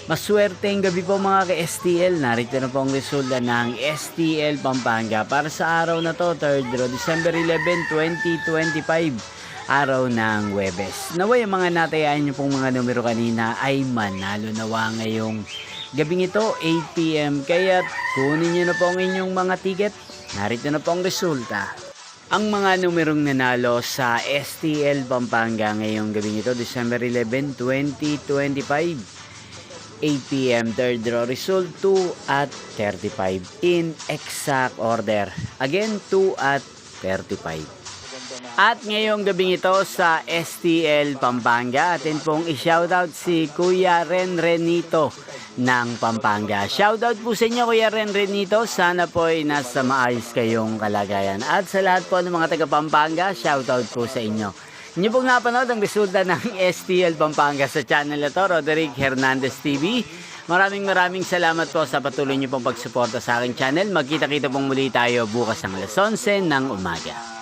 Maswerteng gabi po mga ka-STL. Narito na po ang resulta ng STL Pampanga para sa araw na to, 3rd December 11, 2025. Araw ng Huwebes. Naway ang mga natayaan nyo pong mga numero kanina ay manalo nawa ngayong gabing ito, 8 PM. Kaya kunin nyo na po ang inyong mga ticket. Narito na po ang resulta. Ang mga numerong nanalo sa STL Pampanga ngayong gabing ito, December 11, 2025. 8 PM, third draw result 2 at 35 in exact order. Again, 2 at 35. At ngayong gabing ito sa STL Pampanga, atin pong i-shoutout si Kuya Ren Renito ng Pampanga. Shoutout po sa inyo Kuya Ren Renito, sana po ay nasa maayos kayong kalagayan. At sa lahat po ng mga taga Pampanga, shoutout po sa inyo. Inyo pong napanood ang resulta ng STL Pampanga sa channel na to, Roderick Hernandez TV. Maraming salamat po sa patuloy niyo pong pagsuporta sa aking channel. Magkita-kita pong muli tayo bukas ng alas 11 ng umaga.